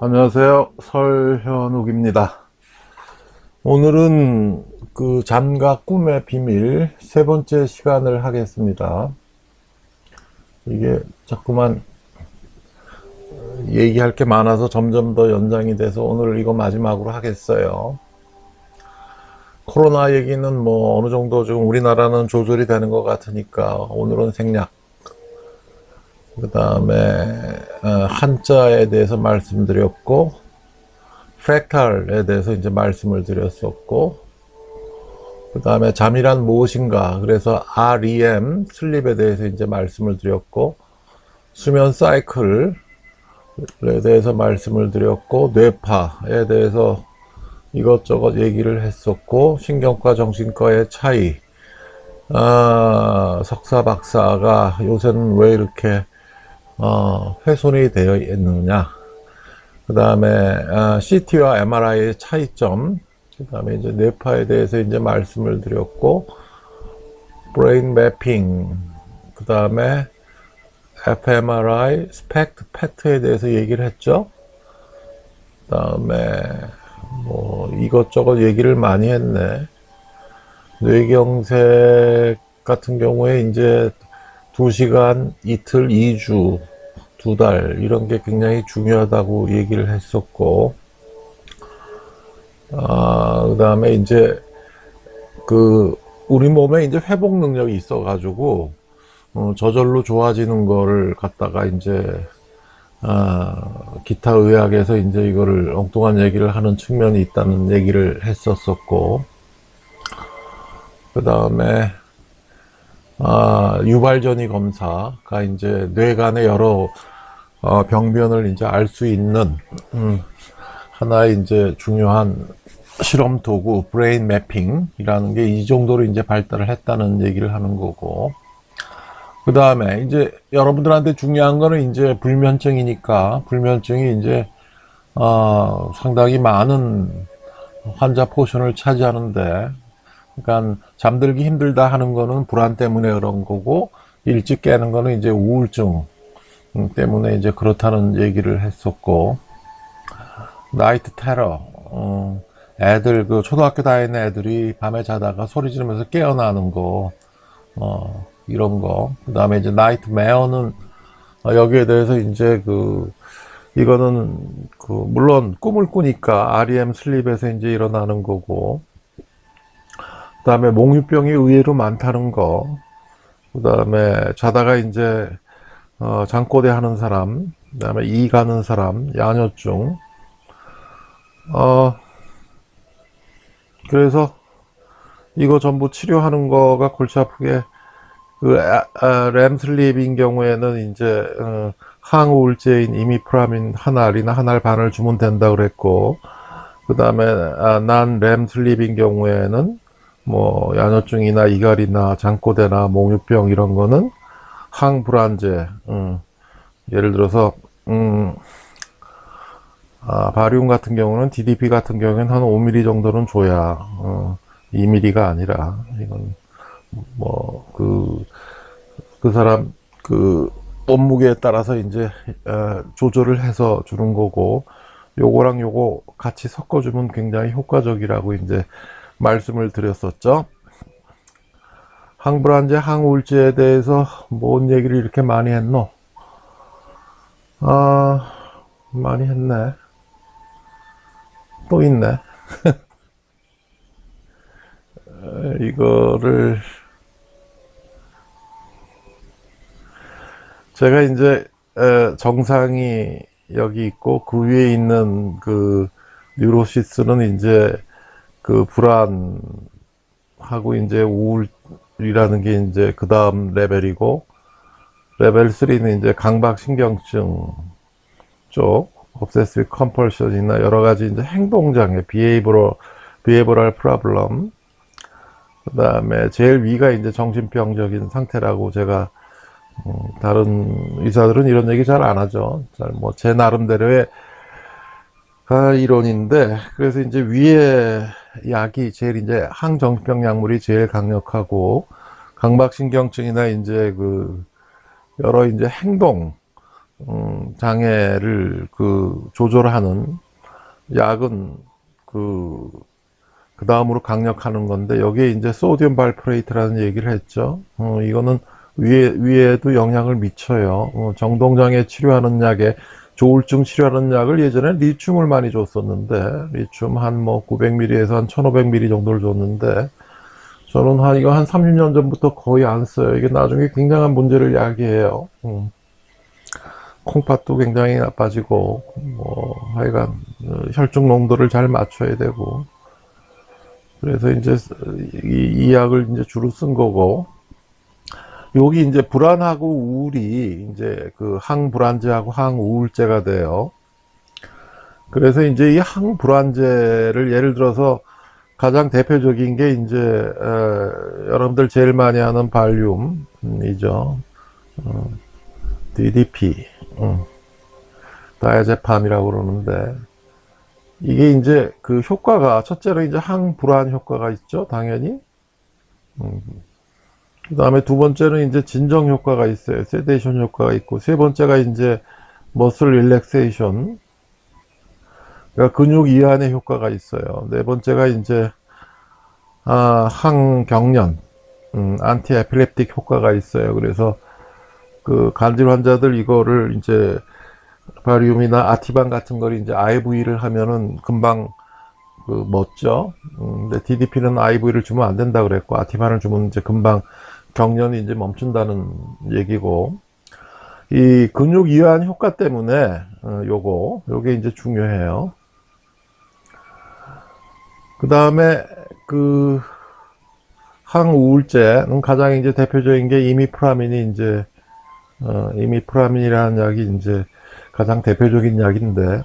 안녕하세요. 설현욱입니다. 오늘은 그 잠과 꿈의 비밀 세 번째 시간을 하겠습니다. 이게 자꾸만 얘기할 게 많아서 점점 더 연장이 돼서 오늘 이거 마지막으로 하겠어요. 코로나 얘기는 뭐 어느 정도 좀 우리나라는 조절이 되는 것 같으니까 오늘은 생략. 그 다음에 한자에 대해서 말씀드렸고, 프랙탈에 대해서 이제 말씀을 드렸었고, 그 다음에 잠이란 무엇인가, 그래서 REM, 슬립에 대해서 이제 말씀을 드렸고, 수면 사이클에 대해서 말씀을 드렸고, 뇌파에 대해서 이것저것 얘기를 했었고, 신경과 정신과의 차이, 석사 박사가 요새는 왜 이렇게 훼손이 되어 있느냐, 그 다음에 CT와 MRI의 차이점, 그 다음에 이제 뇌파에 대해서 이제 말씀을 드렸고, 브레인 매핑, 그 다음에 fMRI, 스펙트, PET에 대해서 얘기를 했죠. 그 다음에 뭐 이것저것 얘기를 많이 했네. 뇌경색 같은 경우에 이제 2시간, 이틀, 2주, 2달 이런 게 굉장히 중요하다고 얘기를 했었고, 그 다음에 이제 그 우리 몸에 이제 회복 능력이 있어가지고 저절로 좋아지는 거를 갖다가 이제 기타 의학에서 이제 이거를 엉뚱한 얘기를 하는 측면이 있다는 얘기를 했었었고, 그 다음에 유발전이 검사가 이제 뇌간의 여러 병변을 이제 알 수 있는 하나의 이제 중요한 실험 도구 브레인 매핑이라는 게 이 정도로 이제 발달을 했다는 얘기를 하는 거고, 그 다음에 이제 여러분들한테 중요한 거는 이제 불면증이니까, 불면증이 이제 상당히 많은 환자 포션을 차지하는데, 그러니까 잠들기 힘들다 하는 거는 불안 때문에 그런 거고, 일찍 깨는 거는 이제 우울증 때문에 이제 그렇다는 얘기를 했었고, 나이트 테러, 애들 그 초등학교 다니는 애들이 밤에 자다가 소리 지르면서 깨어나는 거, 이런 거. 그 다음에 이제 나이트 메어는 여기에 대해서 이제 이거는 물론 꿈을 꾸니까 REM 슬립에서 이제 일어나는 거고, 그 다음에 몽유병이 의외로 많다는 거, 그 다음에 자다가 이제 잠꼬대 하는 사람, 그 다음에 이 가는 사람, 야뇨증, 그래서 이거 전부 치료하는 거가 골치 아프게 램 슬립인 경우에는 이제 항우울제인 이미프라민 한 알이나 한 알 반을 주면 된다 그랬고, 그 다음에 난 램 슬립인 경우에는 뭐 야뇨증이나 이갈이나 장꼬대나 몽유병 이런 거는 항불안제, 예를 들어서 바리움 같은 경우는 DDP 같은 경우에는 한 5mm 정도는 줘야 2mm가 아니라, 이건 뭐 그 사람 몸무게에 따라서 이제 조절을 해서 주는 거고, 요거랑 요거 같이 섞어주면 굉장히 효과적이라고 이제 말씀을 드렸었죠. 항불안제, 항우울제에 대해서 뭔 얘기를 이렇게 많이 했노? 많이 했네. 또 있네. 이거를 제가 이제 정상이 여기 있고, 그 위에 있는 뉴로시스는 이제 불안하고 이제 우울이라는 게 이제 그 다음 레벨이고, 레벨 3는 이제 강박신경증 쪽, obsessive compulsion이나 여러 가지 이제 행동장애, behavioral problem. 그 다음에 제일 위가 이제 정신병적인 상태라고, 제가 다른 의사들은 이런 얘기 잘 안 하죠. 뭐 제 나름대로의 이론인데, 그래서 이제 위에 약이 제일 이제 항정신병 약물이 제일 강력하고, 강박신경증이나 이제 여러 이제 행동 장애를 조절하는 약은 그 다음으로 강력하는 건데, 여기에 이제 소디움 발프레이트라는 얘기를 했죠. 이거는 위에도 영향을 미쳐요. 정동장애 치료하는 약에, 조울증 치료하는 약을 예전에 리튬을 많이 줬었는데, 리튬 한 900ml에서 한 1500ml 정도를 줬는데, 저는 이거 한 30년 전부터 거의 안 써요. 이게 나중에 굉장한 문제를 야기해요. 콩팥도 굉장히 나빠지고, 하여간, 혈중 농도를 잘 맞춰야 되고, 그래서 이제 이 약을 이제 주로 쓴 거고, 여기 이제 불안하고 우울이 이제 항불안제하고 항우울제가 돼요. 그래서 이제 이 항불안제를 예를 들어서 가장 대표적인 게 이제 여러분들 제일 많이 하는 발륨이죠. DDP, 다이아제팜이라고 그러는데, 이게 이제 효과가, 첫째로 이제 항불안 효과가 있죠, 당연히. 그 다음에 두 번째는 이제 진정 효과가 있어요. 세데이션 효과가 있고, 세 번째가 이제 머슬 릴렉세이션, 그러니까 근육 이완의 효과가 있어요. 네 번째가 이제 항경련, 안티 에필lep틱 효과가 있어요. 그래서 간질 환자들 이거를 이제 바리움이나 아티반 같은 걸 이제 IV를 하면은 금방 멎죠. 근데 DDP는 IV를 주면 안 된다 그랬고, 아티반을 주면 이제 금방 경련이 이제 멈춘다는 얘기고, 이 근육 이완 효과 때문에 요게 이제 중요해요. 그 다음에 항우울제는 가장 이제 대표적인 게 이미프라민이 이제 이미프라민이라는 약이 이제 가장 대표적인 약인데,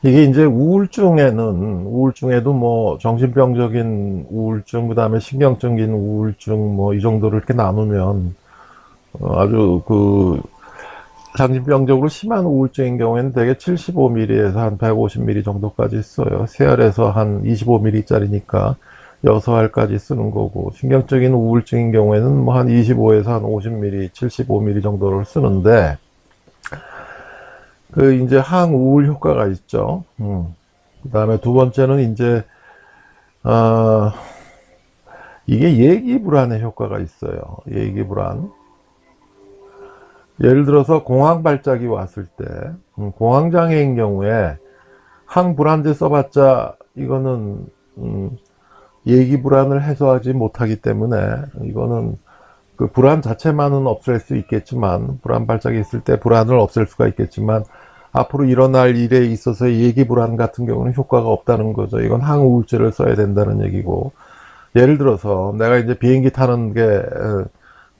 이게 이제 우울증에도 정신병적인 우울증, 그 다음에 신경적인 우울증, 이 정도를 이렇게 나누면, 아주 정신병적으로 심한 우울증인 경우에는 대개 75ml에서 한 150ml 정도까지 써요. 3알에서 한 25ml짜리니까 6알까지 쓰는 거고, 신경적인 우울증인 경우에는 한 25에서 한 50ml, 75ml 정도를 쓰는데, 이제 항우울 효과가 있죠. 그 다음에 두 번째는 이제, 이게 예기불안의 효과가 있어요. 예기불안. 예를 들어서 공황 발작이 왔을 때, 공황장애인 경우에 항불안제 써봤자 이거는, 예기불안을 해소하지 못하기 때문에, 이거는 불안 자체만은 없앨 수 있겠지만, 불안 발작이 있을 때 불안을 없앨 수가 있겠지만, 앞으로 일어날 일에 있어서 예기불안 같은 경우는 효과가 없다는 거죠. 이건 항우울제를 써야 된다는 얘기고, 예를 들어서 내가 이제 비행기 타는 게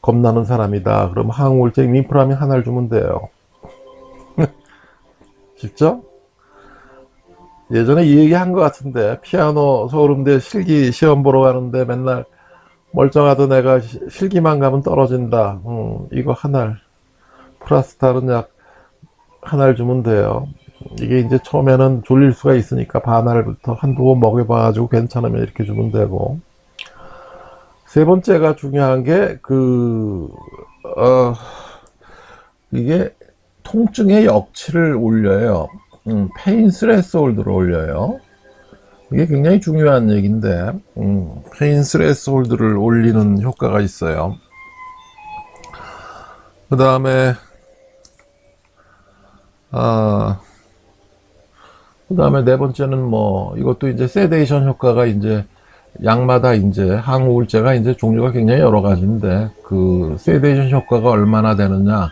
겁나는 사람이다. 그럼 항우울제 이미프라민 하나를 주면 돼요. 쉽죠? 예전에 이 얘기 한 것 같은데, 피아노 서울음대 실기 시험 보러 가는데 맨날 멀쩡하던 애가 실기만 가면 떨어진다. 이거 하나를, 플러스 다른 약 하나를 주면 돼요. 이게 이제 처음에는 졸릴 수가 있으니까 반알부터 한두 번 먹여봐가지고 괜찮으면 이렇게 주면 되고, 세 번째가 중요한 게 이게 통증의 역치를 올려요. 페인 스레스홀드를 올려요. 이게 굉장히 중요한 얘기인데, 페인 스레스홀드를 올리는 효과가 있어요. 그 다음에 네 번째는 이것도 이제 세데이션 효과가 이제 약마다 이제 항우울제가 이제 종류가 굉장히 여러 가지인데, 세데이션 효과가 얼마나 되느냐,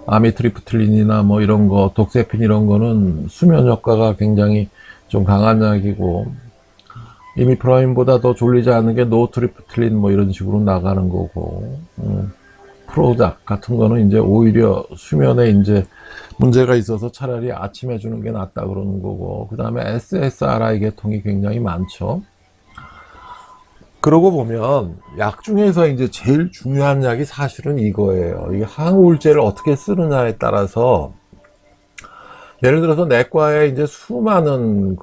아미트리프틸린이나 이런 거, 독세핀 이런 거는 수면 효과가 굉장히 좀 강한 약이고, 이미프라민보다 더 졸리지 않은 게 노트리프틸린 이런 식으로 나가는 거고, 프로작 같은 거는 이제 오히려 수면에 이제 문제가 있어서 차라리 아침에 주는 게 낫다 그러는 거고, 그 다음에 SSRI 계통이 굉장히 많죠. 그러고 보면 약 중에서 이제 제일 중요한 약이 사실은 이거예요. 이 항우울제를 어떻게 쓰느냐에 따라서, 예를 들어서 내과에 이제 수많은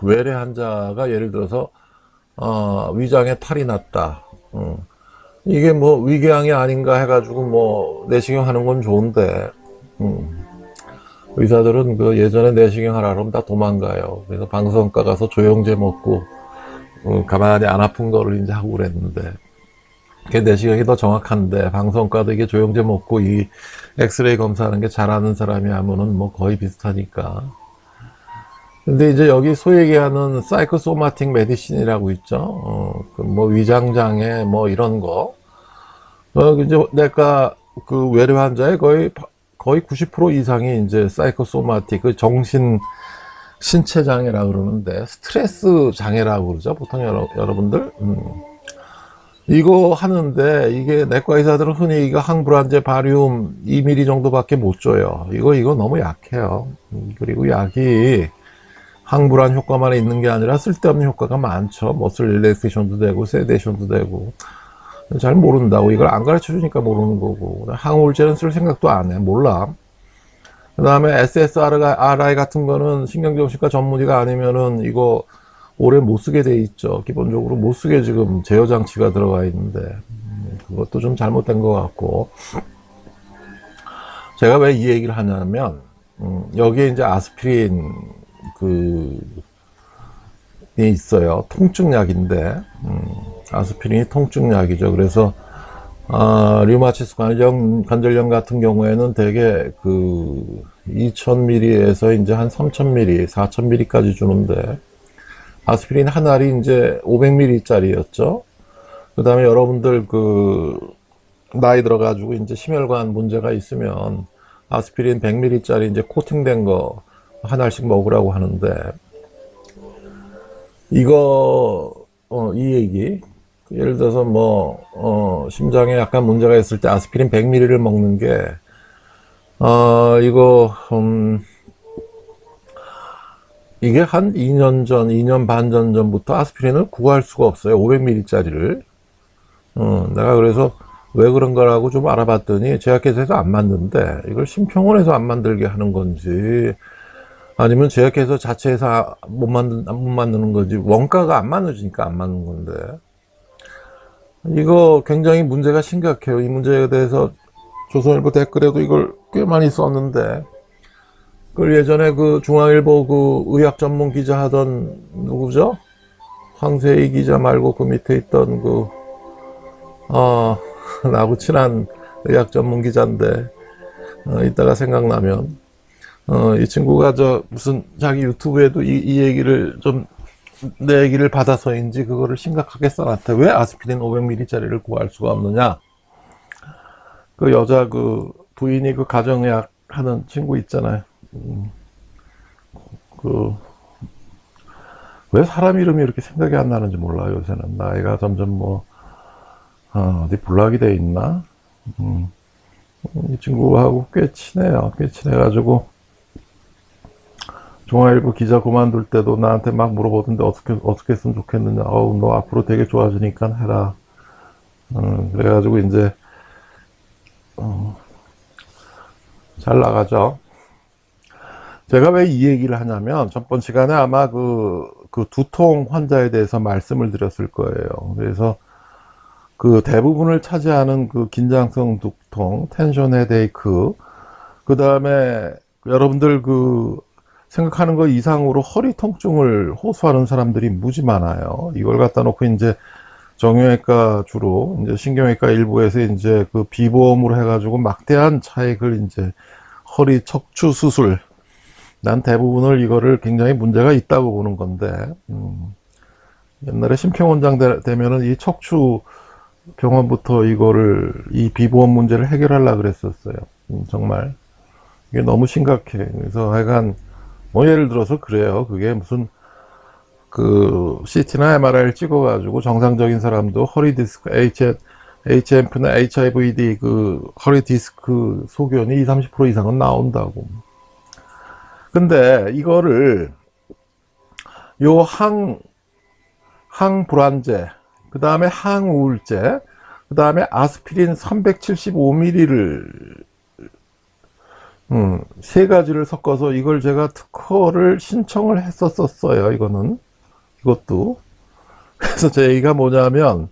외래 환자가 예를 들어서 위장에 탈이 났다. 이게 뭐 위궤양이 아닌가 해가지고 뭐 내시경 하는 건 좋은데, 의사들은 그 예전에 내시경 하라 그러면 다 도망가요. 그래서 방송과 가서 조영제 먹고, 가만히 안 아픈 거를 이제 하고 그랬는데, 그게 내시경이 더 정확한데, 방송과도 이게 조영제 먹고 이 엑스레이 검사하는 게 잘하는 사람이 하면은 뭐 거의 비슷하니까. 근데 이제 여기 소위 얘기하는 사이코소마틱 메디신이라고 있죠. 그 뭐 위장장애 뭐 이런 거. 이제 내가 그 외래 환자의 거의 90% 이상이 이제 사이코소마틱, 그 신체 장애라 그러는데, 스트레스 장애라고 그러죠. 보통 여러분들. 이거 하는데, 이게 내과 의사들은 흔히 이거 항불안제 바리움 2ml 정도밖에 못 줘요. 이거 너무 약해요. 그리고 약이 항불안 효과만 있는 게 아니라 쓸데없는 효과가 많죠. 머슬 릴렉세이션도 되고, 세데이션도 되고. 잘 모른다고. 이걸 안 가르쳐 주니까 모르는 거고. 항우울제는 쓸 생각도 안 해. 몰라. 그 다음에 SSRI 같은 거는 신경정신과 전문의가 아니면은 이거 오래 못 쓰게 돼 있죠. 기본적으로 못 쓰게 지금 제어 장치가 들어가 있는데, 그것도 좀 잘못된 것 같고. 제가 왜 이 얘기를 하냐면, 여기에 이제 아스피린 있어요. 통증약인데, 아스피린이 통증약이죠. 그래서 류마티스 관절염 같은 경우에는 대개 2000ml에서 이제 한 3000ml, 4000ml까지 주는데, 아스피린 한 알이 이제 500ml짜리였죠. 그 다음에 여러분들 나이 들어가지고 이제 심혈관 문제가 있으면 아스피린 100ml짜리 이제 코팅된 거 한 알씩 먹으라고 하는데, 이 얘기, 예를 들어서 심장에 약간 문제가 있을 때 아스피린 100ml를 먹는 게, 이게 한 2년 반 전부터 아스피린을 구할 수가 없어요. 500ml짜리를. 내가 그래서 왜 그런 거라고 좀 알아봤더니, 제약회사에서 안 만드는데, 이걸 심평원에서 안 만들게 하는 건지, 아니면 제약회사 자체에서 못 만드는 건지, 원가가 안 맞아지니까 안 맞는 건데, 이거 굉장히 문제가 심각해요. 이 문제에 대해서 조선일보 댓글에도 이걸 꽤 많이 썼는데, 그걸 예전에 중앙일보 의학 전문 기자 하던, 누구죠? 황세희 기자 말고 그 밑에 있던 나하고 친한 의학 전문 기자인데, 이따가 생각나면, 이 친구가 무슨 자기 유튜브에도 이 얘기를 내 얘기를 받아서인지 그거를 심각하게 써놨대. 왜 아스피린 500ml짜리를 구할 수가 없느냐? 그 여자 부인이 가정의학 하는 친구 있잖아요. 왜 사람 이름이 이렇게 생각이 안 나는지 몰라요, 요새는. 나이가 점점 어디 불락이 돼 있나? 이 친구하고 꽤 친해요. 꽤 친해가지고, 중앙일보 기자 그만둘 때도 나한테 막 물어보던데 어떻게 했으면 좋겠느냐. 너 앞으로 되게 좋아지니까 해라. 그래가지고 이제 잘 나가죠. 제가 왜 이 얘기를 하냐면, 전번 시간에 아마 두통 환자에 대해서 말씀을 드렸을 거예요. 그래서 대부분을 차지하는 긴장성 두통, 텐션 헤데이크, 그 다음에 여러분들 생각하는 거 이상으로 허리 통증을 호소하는 사람들이 무지 많아요. 이걸 갖다 놓고 이제 정형외과 주로 이제 신경외과 일부에서 이제 비보험으로 해가지고 막대한 차액을 이제 허리 척추 수술, 난 대부분을 이거를 굉장히 문제가 있다고 보는 건데, 옛날에 심평원장 되면은 이 척추 병원부터 이 비보험 문제를 해결하려고 그랬었어요. 정말 이게 너무 심각해. 그래서 하여간 예를 들어서 그래요. 그게 무슨 CT나 MRI를 찍어가지고 정상적인 사람도 허리 디스크, HMF나 HIVD 허리 디스크 소견이 20-30% 이상은 나온다고. 근데 이거를 항불안제, 그 다음에 항우울제, 그 다음에 아스피린 375ml를 세 가지를 섞어서 이걸 제가 특허를 신청을 했었어요. 이것도. 그래서 제 얘기가 뭐냐면,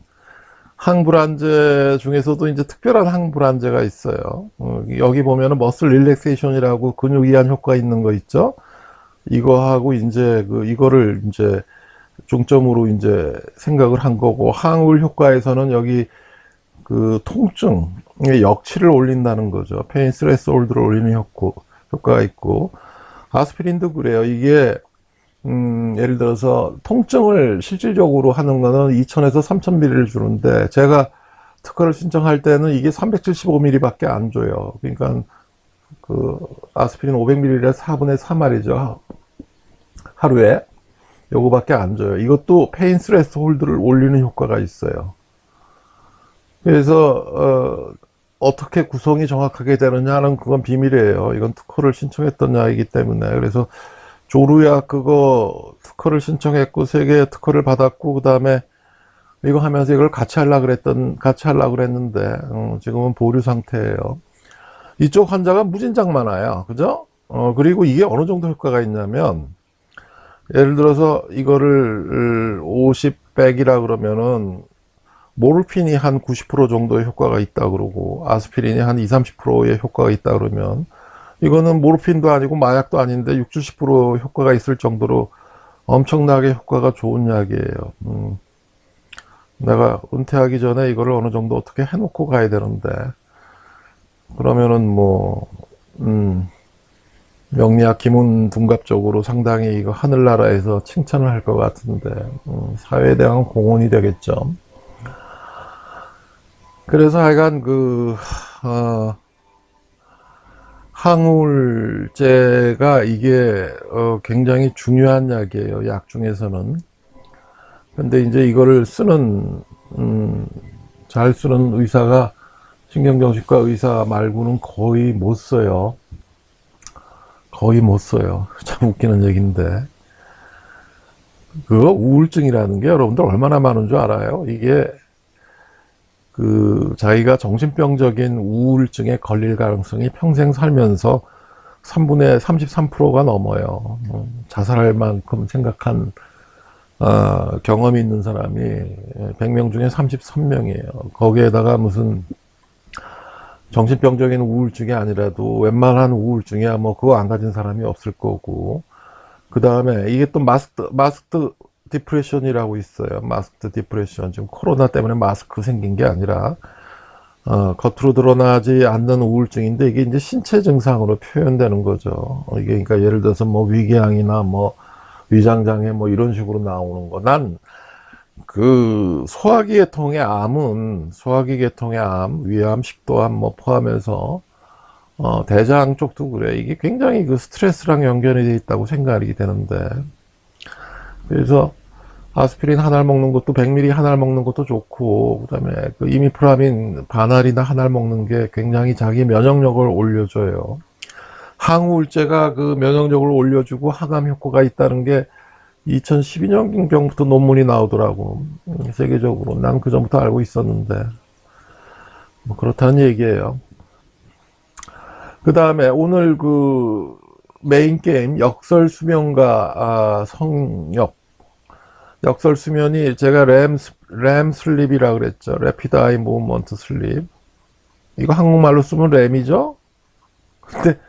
항불안제 중에서도 이제 특별한 항불안제가 있어요. 여기 보면은 머슬 릴렉세이션이라고 근육 이완 효과 있는 거 있죠? 이거하고 이제 이거를 이제 중점으로 이제 생각을 한 거고, 항울 효과에서는 여기 그 통증의 역치를 올린다는 거죠. 페인 스트레스 홀드를 올리는 효과가 있고, 아스피린도 그래요. 이게 예를 들어서 통증을 실질적으로 하는 거는 2000에서 3000ml를 주는데, 제가 특허를 신청할 때는 이게 375ml 밖에 안 줘요. 그러니까 그 아스피린 500ml의 4분의 3 말이죠. 하루에 요거밖에 안 줘요. 이것도 페인 스트레스 홀드를 올리는 효과가 있어요. 그래서 어떻게 구성이 정확하게 되느냐는 그건 비밀이에요. 이건 특허를 신청했던 약이기 때문에. 그래서 조루약 그거 특허를 신청했고 3개 특허를 받았고, 그 다음에 이거 하면서 이걸 같이 하려고 그랬는데 지금은 보류 상태예요. 이쪽 환자가 무진장 많아요. 그죠? 그리고 이게 어느 정도 효과가 있냐면, 예를 들어서 이거를 50백이라 그러면은 모르핀이 한 90% 정도의 효과가 있다 그러고, 아스피린이 한 20, 30%의 효과가 있다 그러면, 이거는 모르핀도 아니고 마약도 아닌데 60, 70% 효과가 있을 정도로 엄청나게 효과가 좋은 약이에요. 내가 은퇴하기 전에 이거를 어느 정도 어떻게 해놓고 가야 되는데, 그러면은 뭐 명리학 기문 둔갑적으로 상당히 이거 하늘나라에서 칭찬을 할 것 같은데, 사회에 대한 공헌이 되겠죠. 그래서 하여간 항우울제가 이게 굉장히 중요한 약이에요. 약 중에서는. 근데 이제 이거를 잘 쓰는 의사가, 신경정신과 의사 말고는 거의 못 써요. 거의 못 써요. 참 웃기는 얘기인데. 그거 우울증이라는 게 여러분들 얼마나 많은 줄 알아요? 이게 자기가 정신병적인 우울증에 걸릴 가능성이 평생 살면서 3분의 33%가 넘어요. 자살할 만큼 생각한 경험이 있는 사람이 100명 중에 33명이에요. 거기에다가 무슨 정신병적인 우울증이 아니라도 웬만한 우울증이야 뭐 그거 안 가진 사람이 없을 거고, 그 다음에 이게 또 마스크 디프레션이라고 있어요. 마스크 디프레션. 지금 코로나 때문에 마스크 생긴 게 아니라 겉으로 드러나지 않는 우울증인데, 이게 이제 신체 증상으로 표현되는 거죠. 이게 그러니까 예를 들어서 뭐 위궤양이나 뭐 위장장애 뭐 이런 식으로 나오는 거. 난 소화기 계통의 암은 소화기 계통의 암, 위암, 식도암 뭐 포함해서 대장 쪽도 그래. 이게 굉장히 스트레스랑 연결이 돼 있다고 생각이 되는데, 그래서 아스피린 한 알 먹는 것도 100ml 한 알 먹는 것도 좋고, 그다음에 이미프라민 반알이나 한 알 먹는 게 굉장히 자기 면역력을 올려줘요. 항우울제가 면역력을 올려주고 항암 효과가 있다는 게 2012년경부터 논문이 나오더라고. 세계적으로. 난 그 전부터 알고 있었는데 뭐 그렇다는 얘기예요. 그 다음에 오늘 메인 게임 역설수면과 성역. 역설수면이 제가 램 슬립이라 그랬죠. Rapid Eye Movement Sleep. 이거 한국말로 쓰면 램이죠. 근데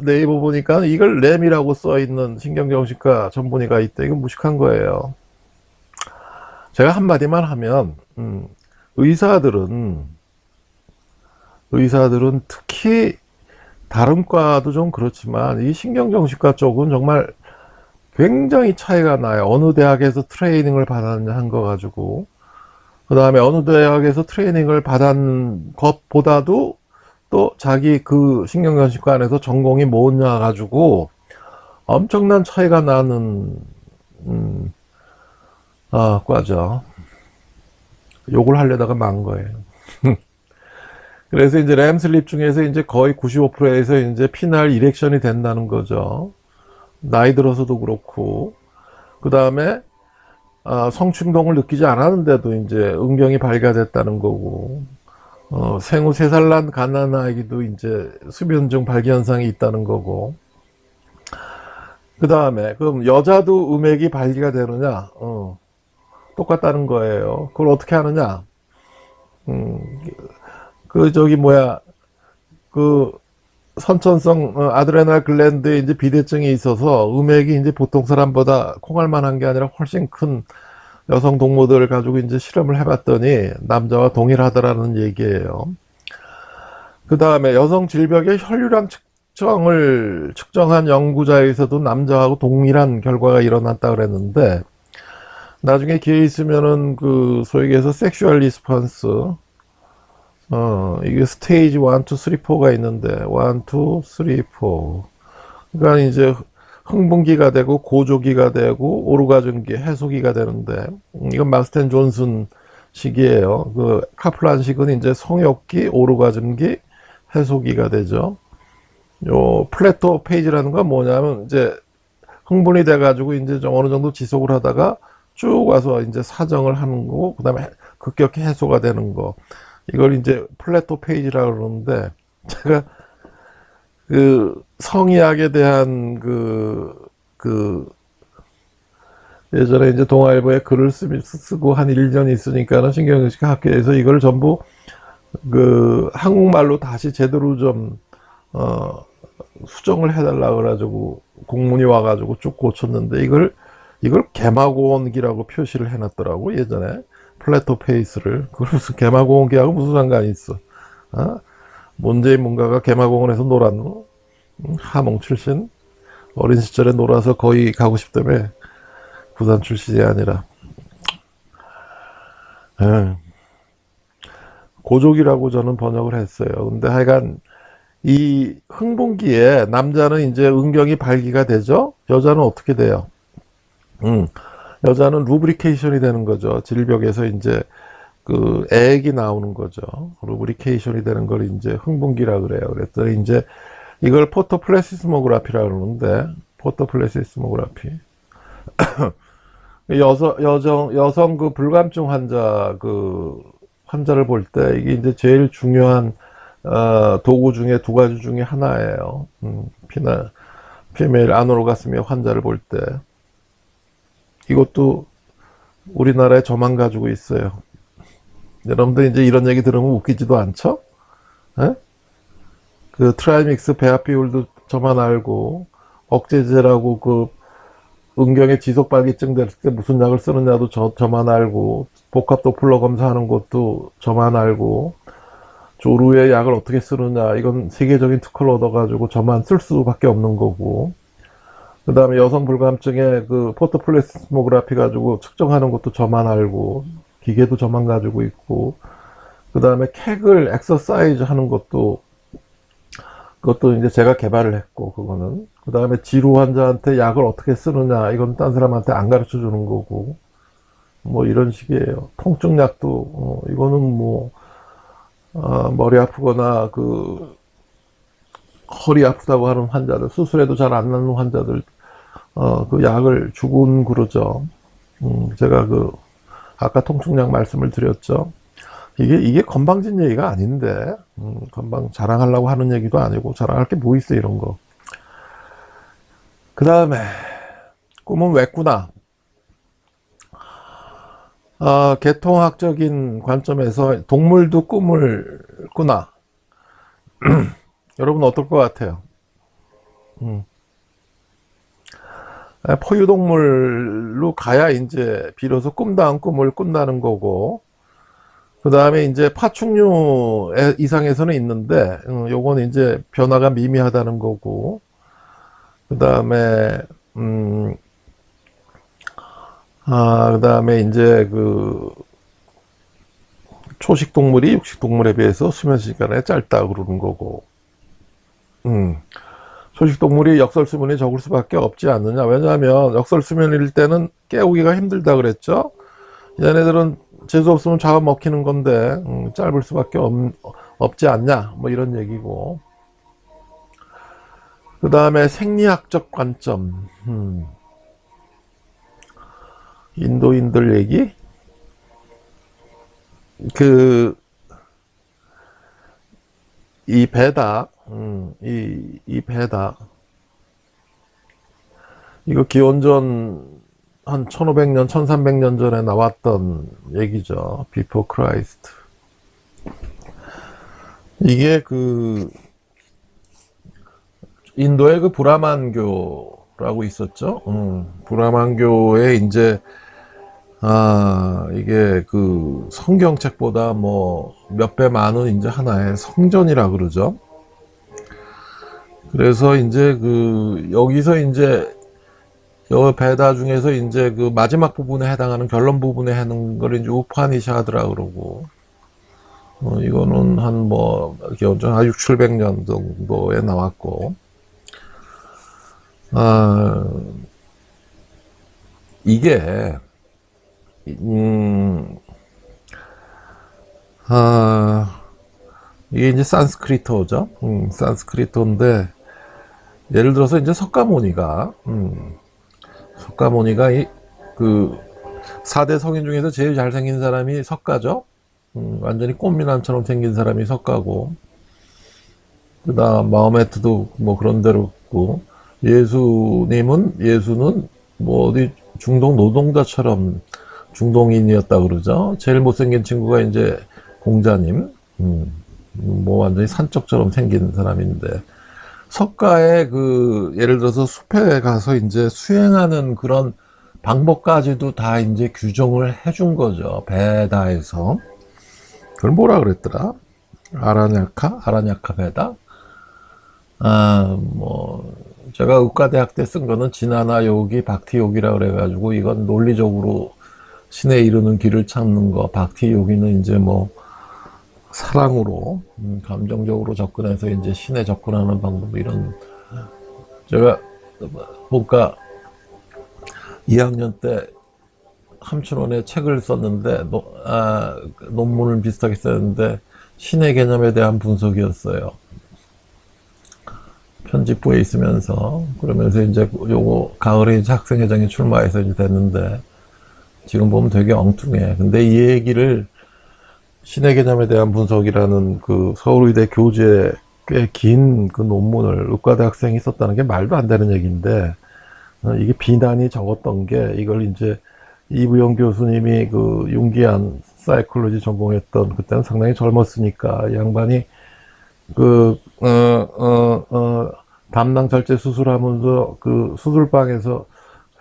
네이버 보니까 이걸 램이라고 써있는 신경정신과 전문의가 있다. 이건 무식한 거예요. 제가 한마디만 하면 의사들은 특히 다른 과도 좀 그렇지만 이 신경정신과 쪽은 정말 굉장히 차이가 나요. 어느 대학에서 트레이닝을 받았냐 한 거 가지고, 그 다음에 어느 대학에서 트레이닝을 받은 것보다도 또 자기 신경정신과 안에서 전공이 뭐냐 가지고 엄청난 차이가 나는 과죠. 욕을 하려다가 만 거예요. 그래서 이제 램슬립 중에서 이제 거의 95%에서 이제 피날 이렉션이 된다는 거죠. 나이 들어서도 그렇고, 그 다음에 성충동을 느끼지 않았는데도 이제 음경이 발견됐다는 거고, 생후 3살 난 갓난아기도 이제 수면증 발기 현상이 있다는 거고, 그 다음에 그럼 여자도 음액이 발기가 되느냐? 똑같다는 거예요. 그걸 어떻게 하느냐? 음, 그 저기 뭐야 그 선천성 아드레날 글랜드에 이제 비대증이 있어서 음액이 이제 보통 사람보다 콩알만한 게 아니라 훨씬 큰 여성 동물들을 가지고 이제 실험을 해봤더니 남자와 동일하더라는 얘기예요. 그 다음에 여성 질벽의 혈류량 측정한 연구자에서도 남자하고 동일한 결과가 일어났다 그랬는데 나중에 기회 있으면은 그 소위 얘기해서 섹슈얼 리스폰스 이게 스테이지 1, 2, 3, 4가 있는데 1, 2, 3, 4 그러니까 이제 흥분기가 되고 고조기가 되고 오르가즘기 해소기가 되는데 이건 마스텐 존슨 식이에요. 그 카플란식은 이제 성욕기 오르가즘기 해소기가 되죠. 요 플래토 페이지라는 건 뭐냐면 이제 흥분이 돼가지고 이제 좀 어느 정도 지속을 하다가 쭉 와서 이제 사정을 하는 거고 그다음에 급격히 해소가 되는 거 이걸 이제 플래토 페이지라고 그러는데 제가 그 성의학에 대한 그 예전에 이제 동아일보에 글을 쓰고 한 1년 있으니까는 신경정신과 학회에서 이걸 전부 그 한국말로 다시 제대로 좀 수정을 해달라 그래가지고 공문이 와가지고 쭉 고쳤는데 이걸 개마고원기라고 표시를 해놨더라고 예전에 플래토 페이스를 그걸 무슨 개마고원기하고 무슨 상관이 있어? 어? 문재인 문가가 개마공원에서 놀았노? 하몽 출신 어린 시절에 놀아서 거의 가고 싶다며 부산 출신이 아니라 에, 고족이라고 저는 번역을 했어요. 근데 하여간 이 흥분기에 남자는 이제 음경이 발기가 되죠. 여자는 어떻게 돼요? 음, 여자는 루브리케이션이 되는 거죠. 질벽에서 이제 그 액이 나오는 거죠. 루브리케이션이 되는 걸 이제 흥분기라 그래요. 그랬더니 이제 이걸 포토플래시스모그라피라고 그러는데 포토플래시스모그라피 여성 그 불감증 환자를 볼 때 이게 이제 제일 중요한 도구 중에 두 가지 중에 하나예요. 피메일 아노로가스미 환자를 볼 때 이것도 우리나라에 저만 가지고 있어요. 여러분들 이제 이런 얘기 들으면 웃기지도 않죠? 에? 그 트라이믹스 배합비율도 저만 알고 억제제라고 그 음경의 지속발기증 됐을 때 무슨 약을 쓰느냐도 저만 알고 복합 도플러 검사하는 것도 저만 알고 조루의 약을 어떻게 쓰느냐 이건 세계적인 특허를 얻어가지고 저만 쓸 수밖에 없는 거고 그 다음에 여성 불감증에 그 포토플래스모그라피 가지고 측정하는 것도 저만 알고 기계도 저만 가지고 있고 그 다음에 캑을 엑서사이즈 하는 그것도 이제 제가 개발을 했고 그거는 그 다음에 지루 환자한테 약을 어떻게 쓰느냐 이건 딴 사람한테 안 가르쳐 주는 거고 뭐 이런 식이에요. 통증약도 이거는 뭐 머리 아프거나 그 허리 아프다고 하는 환자들 수술해도 잘 안 낫는 환자들 그 약을 주곤 그러죠. 제가 그 아까 통증약 말씀을 드렸죠. 이게 건방진 얘기가 아닌데 건방 자랑하려고 하는 얘기도 아니고 자랑할 게 뭐 있어 이런 거. 그 다음에 꿈은 왜 꾸나? 계통학적인 관점에서 동물도 꿈을 꾸나? 여러분 어떨 것 같아요? 포유동물로 가야 이제 비로소 꿈다운 꿈을 꾼다는 거고 그 다음에 이제 파충류 이상에서는 있는데 요건 이제 변화가 미미하다는 거고 그 다음에 그 다음에 이제 그 초식 동물이 육식 동물에 비해서 수면 시간이 짧다 그러는 거고 초식 동물이 역설 수면이 적을 수밖에 없지 않느냐 왜냐하면 역설 수면일 때는 깨우기가 힘들다 그랬죠 얘네들은 재수 없으면 잡아먹히는 건데 짧을 수밖에 없지 않냐 뭐 이런 얘기고 그 다음에 생리학적 관점 인도인들 얘기 그 이 배다 이 배다 이거 기원전 한 1500년, 1300년 전에 나왔던 얘기죠. Before Christ. 이게 인도의 브라만교라고 있었죠. 브라만교에 이제, 이게 성경책보다 뭐 몇 배 많은 이제 하나의 성전이라 그러죠. 그래서 이제 여기서 이제 요 베다 중에서 이제 마지막 부분에 해당하는 결론 부분에 하는 걸 이제 우파니샤드라 그러고, 이거는 한 기원전 한 6, 700년 정도에 나왔고, 이게, 이게 이제 산스크리트어죠. 산스크리트어인데, 예를 들어서 이제 석가모니가 4대 성인 중에서 제일 잘생긴 사람이 석가죠. 완전히 꽃미남처럼 생긴 사람이 석가고, 그 다음 마호메트도 뭐 그런 대로 있고, 예수는 뭐 어디 중동 노동자처럼 중동인이었다 그러죠. 제일 못생긴 친구가 이제 공자님, 뭐 완전히 산적처럼 생긴 사람인데, 석가의 예를 들어서 숲에 가서 이제 수행하는 그런 방법까지도 다 이제 규정을 해준 거죠. 베다에서. 그걸 뭐라 그랬더라? 아라냐카 베다? 제가 의과대학 때 쓴 거는 지나나 요기, 박티 요기라 그래가지고, 이건 논리적으로 신에 이르는 길을 찾는 거, 박티 요기는 이제 사랑으로, 감정적으로 접근해서 이제 신에 접근하는 방법, 이런, 제가 보니까 2학년 때 함춘원에 책을 썼는데, 논문을 비슷하게 썼는데, 신의 개념에 대한 분석이었어요. 편집부에 있으면서, 그러면서 이제 요거 가을에 이제 학생회장이 출마해서 이제 됐는데, 지금 보면 되게 엉뚱해. 근데 이 얘기를 신의 개념에 대한 분석이라는 서울의대 교재 꽤 긴 논문을 의과대 학생이 썼다는 게 말도 안 되는 얘기인데, 이게 비난이 적었던 게, 이걸 이제 이부영 교수님이 윤기안 사이콜로지 전공했던, 그때는 상당히 젊었으니까 이 양반이 담낭 절제 수술하면서 수술방에서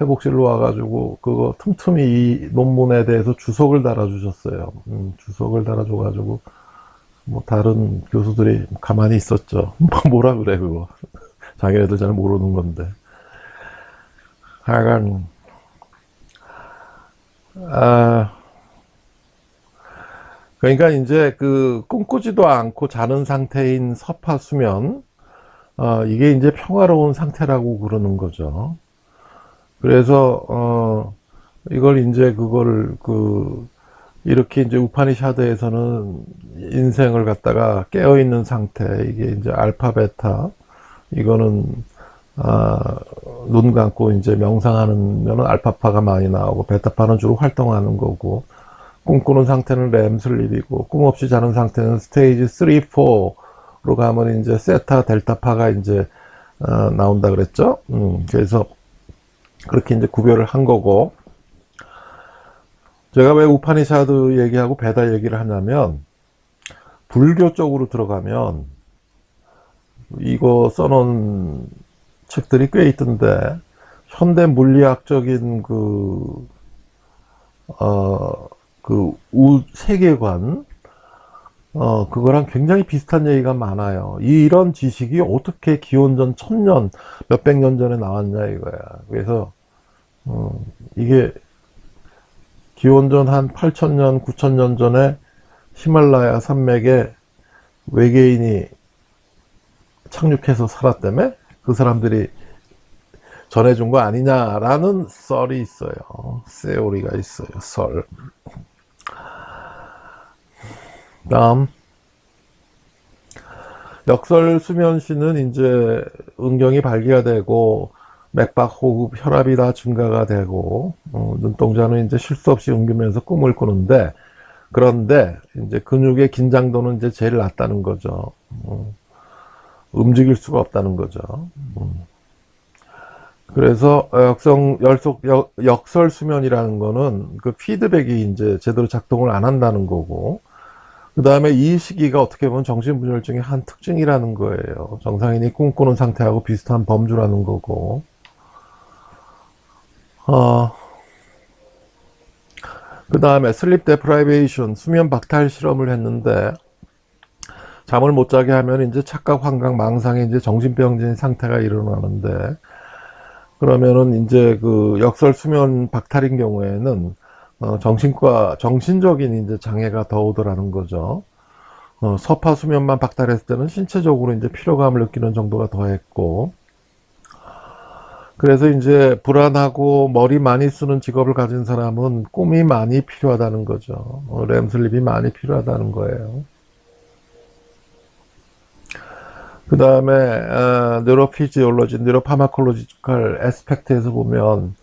회복실로 와가지고 그거 틈틈이 이 논문에 대해서 주석을 달아주셨어요. 주석을 달아줘가지고 뭐 다른 교수들이 가만히 있었죠. 뭐라 그래 그거. 자기네들 잘 모르는 건데. 하여간 그러니까 이제 꿈꾸지도 않고 자는 상태인 서파 수면, 이게 이제 평화로운 상태라고 그러는 거죠. 그래서 이걸 이제 그거를 이렇게 이제 우파니샤드에서는 인생을 갖다가 깨어 있는 상태, 이게 이제 알파 베타, 이거는 눈 감고 이제 명상하는 알파파가 많이 나오고, 베타파는 주로 활동하는 거고, 꿈꾸는 상태는 렘슬립이고, 꿈 없이 자는 상태는 스테이지 3, 4로 가면 이제 세타, 델타파가 이제 나온다 그랬죠. 그래서 그렇게 이제 구별을 한 거고, 제가 왜 우파니샤드 얘기하고 베다 얘기를 하냐면, 불교 쪽으로 들어가면 이거 써놓은 책들이 꽤 있던데, 현대 물리학적인 세계관, 그거랑 굉장히 비슷한 얘기가 많아요. 이런 지식이 어떻게 기원전 1000년, 몇백 년 전에 나왔냐 이거야. 그래서, 이게 기원전 한 8000년, 9000년 전에 히말라야 산맥에 외계인이 착륙해서 살았다며? 그 사람들이 전해준 거 아니냐라는 썰이 있어요. 세오리가 있어요. 썰. 다음, 역설 수면시는 이제 은경이 발기가 되고, 맥박, 호흡, 혈압이 다 증가가 되고, 눈동자는 이제 쉴 수 없이 웅기면서 꿈을 꾸는데, 그런데 이제 근육의 긴장도는 이제 제일 낮다는 거죠. 움직일 수가 없다는 거죠. 그래서 역설 수면이라는 거는 그 피드백이 이제 제대로 작동을 안 한다는 거고, 그 다음에 이 시기가 어떻게 보면 정신분열증의 한 특징이라는 거예요. 정상인이 꿈꾸는 상태하고 비슷한 범주라는 거고, 그 다음에 슬립 데프라이베이션, 수면 박탈 실험을 했는데, 잠을 못 자게 하면 이제 착각, 환각, 망상의 이제 정신병진 상태가 일어나는데, 그러면은 이제 그 역설 수면 박탈인 경우에는 정신적인 이제 장애가 더 오더라는 거죠. 서파 수면만 박탈했을 때는 신체적으로 이제 피로감을 느끼는 정도가 더했고, 그래서 이제 불안하고 머리 많이 쓰는 직업을 가진 사람은 꿈이 많이 필요하다는 거죠. 렘슬립이 많이 필요하다는 거예요. 그 다음에 뉴로피지올로지, 뉴로파마콜로지컬 에스펙트에서 보면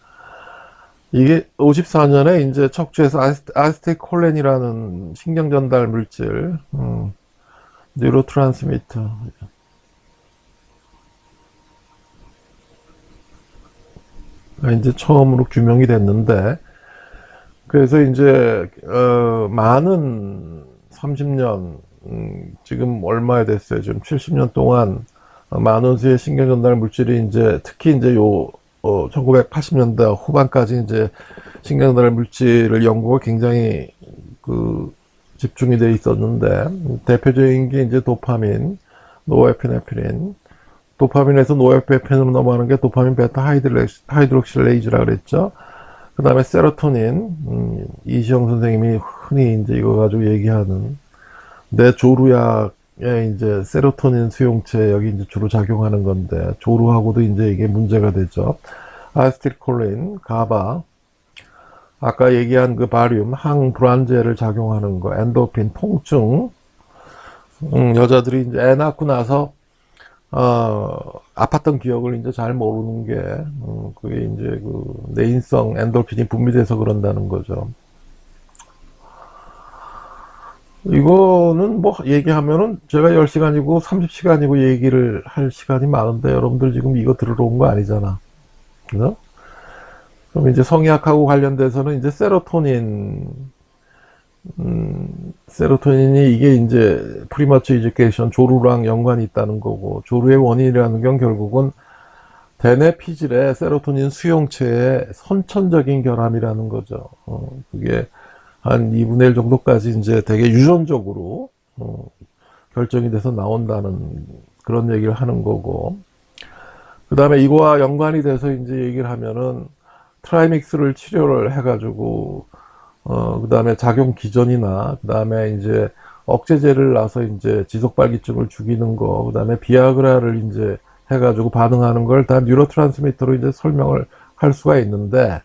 이게 54년에 이제 척추에서 아세틸콜린이라는 신경 전달 물질, 뉴로트랜스미터, 이제 처음으로 규명이 됐는데, 그래서 이제 많은 30년, 지금 얼마에 됐어요? 지금 70년 동안 많은 수의 신경 전달 물질이 이제 특히 이제 1980년대 후반까지 이제 신경 전달 물질을 연구가 굉장히 그 집중이 돼 있었는데, 대표적인 게 이제 도파민, 노에피네프린, 도파민에서 노에피네프린으로 넘어가는 게 도파민 베타 하이드록실레이즈라 그랬죠. 그 다음에 세로토닌, 이시영 선생님이 흔히 이제 이거 가지고 얘기하는 내 조루약에 이제 세로토닌 수용체 여기 이제 주로 작용하는 건데, 조루하고도 이제 이게 문제가 되죠. 아세틸콜린, 가바, 아까 얘기한 그 바륨, 항불안제를 작용하는 거, 엔도핀, 통증, 여자들이 이제 애 낳고 나서 아팠던 기억을 이제 잘 모르는 게, 그게 이제 그 내인성 엔돌핀이 분비돼서 그런다는 거죠. 이거는 뭐 얘기하면은 제가 10시간이고 30시간이고 얘기를 할 시간이 많은데, 여러분들 지금 이거 들으러 온 거 아니잖아. 그죠? 그럼 이제 성의학하고 관련돼서는 이제 세로토닌이 이게 이제 프리마처 이듀케이션, 조루랑 연관이 있다는 거고, 조루의 원인이라는 건 결국은 대뇌 피질의 세로토닌 수용체의 선천적인 결함이라는 거죠. 그게 한 2분의 1 정도까지 이제 되게 유전적으로 결정이 돼서 나온다는 그런 얘기를 하는 거고, 그 다음에 이거와 연관이 돼서 이제 얘기를 하면은 트라이믹스를 치료를 해가지고 그 다음에 작용 기전이나, 그 다음에 이제 억제제를 놔서 이제 지속발기증을 죽이는 거, 그 다음에 비아그라를 이제 해가지고 반응하는 걸 다 뉴로트랜스미터로 이제 설명을 할 수가 있는데,